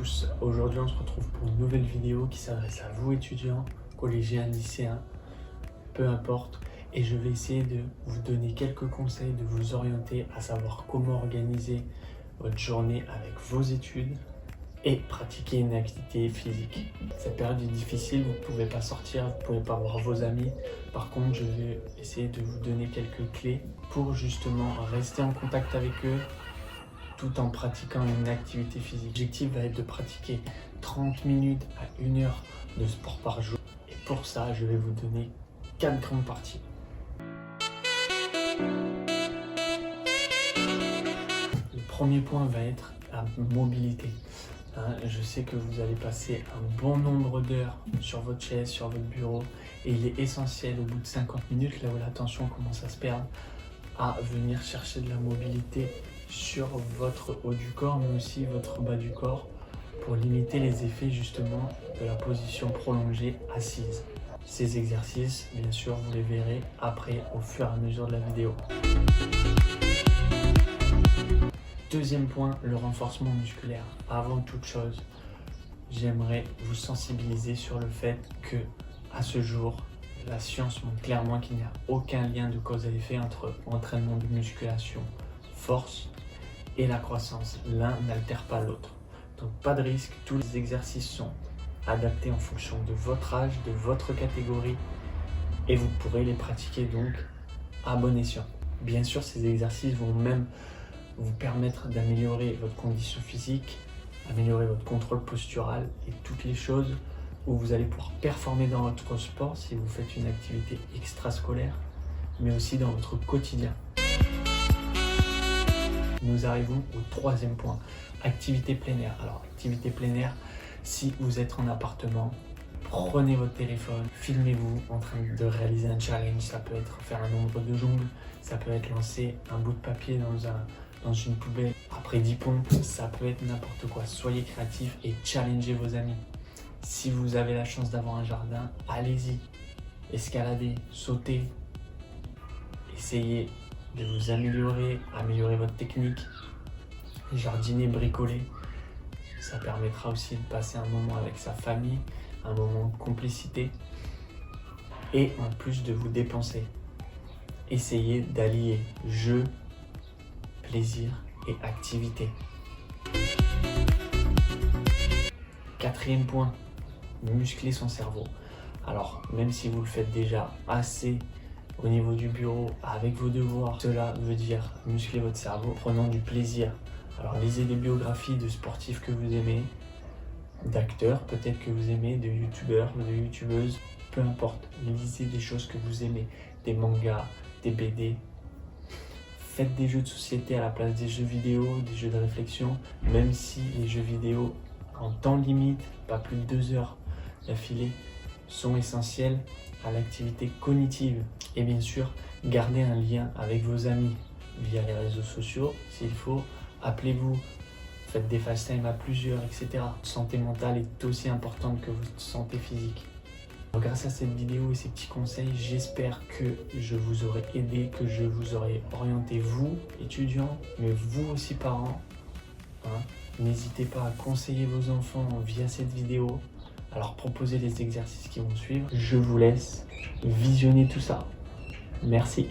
tous, aujourd'hui on se retrouve pour une nouvelle vidéo qui s'adresse à vous étudiants, collégiens, lycéens, peu importe, et je vais essayer de vous donner quelques conseils, de vous orienter à savoir comment organiser votre journée avec vos études et pratiquer une activité physique. Cette période est difficile, vous ne pouvez pas sortir, vous ne pouvez pas voir vos amis. Par contre, je vais essayer de vous donner quelques clés pour justement rester en contact avec eux tout en pratiquant une activité physique. L'objectif va être de pratiquer 30 minutes à 1 heure de sport par jour. Et pour ça, je vais vous donner 4 grandes parties. Le premier point va être la mobilité. Je sais que vous allez passer un bon nombre d'heures sur votre chaise, sur votre bureau, et il est essentiel au bout de 50 minutes, là où l'attention commence à se perdre, à venir chercher de la mobilité sur votre haut du corps, mais aussi votre bas du corps, pour limiter les effets justement de la position prolongée assise. Ces exercices, bien sûr, vous les verrez après au fur et à mesure de la vidéo. Deuxième point, le renforcement musculaire. Avant toute chose, j'aimerais vous sensibiliser sur le fait que, à ce jour, la science montre clairement qu'il n'y a aucun lien de cause à effet entre entraînement de musculation, force et la croissance. L'un n'altère pas l'autre. Donc pas de risque, tous les exercices sont adaptés en fonction de votre âge, de votre catégorie, et vous pourrez les pratiquer donc à bon escient. Bien sûr, ces exercices vont même vous permettre d'améliorer votre condition physique, améliorer votre contrôle postural et toutes les choses où vous allez pouvoir performer dans votre sport si vous faites une activité extrascolaire, mais aussi dans votre quotidien. Nous arrivons au troisième point, activité plein air. Alors, activité plein air, si vous êtes en appartement, prenez votre téléphone, filmez-vous en train de réaliser un challenge. Ça peut être faire un nombre de jongles, ça peut être lancer un bout de papier dans une poubelle après 10 pompes, ça peut être n'importe quoi. Soyez créatifs et challengez vos amis. Si vous avez la chance d'avoir un jardin, allez-y, escaladez, sautez, essayez de vous améliorer votre technique, jardiner, bricoler. Ça permettra aussi de passer un moment avec sa famille, un moment de complicité et en plus de vous dépenser. Essayez d'allier jeu, plaisir et activité. Quatrième point, muscler son cerveau. Alors, même si vous le faites déjà assez au niveau du bureau avec vos devoirs, cela veut dire muscler votre cerveau, prenant du plaisir. Alors, lisez des biographies de sportifs que vous aimez, d'acteurs peut-être que vous aimez, de youtubeurs, de youtubeuses, peu importe. Lisez des choses que vous aimez, des mangas, des BD. Faites des jeux de société à la place des jeux vidéo, des jeux de réflexion, même si les jeux vidéo en temps limite, pas plus de 2 heures d'affilée, sont essentiels à l'activité cognitive. Et bien sûr, gardez un lien avec vos amis via les réseaux sociaux, s'il faut, appelez-vous, faites des FaceTime à plusieurs, etc. Santé mentale est aussi importante que votre santé physique. Alors, grâce à cette vidéo et ces petits conseils, j'espère que je vous aurai aidé, que je vous aurai orienté, vous, étudiants, mais vous aussi, parents. N'hésitez pas à conseiller vos enfants via cette vidéo, à leur proposer les exercices qui vont suivre. Je vous laisse visionner tout ça. Merci.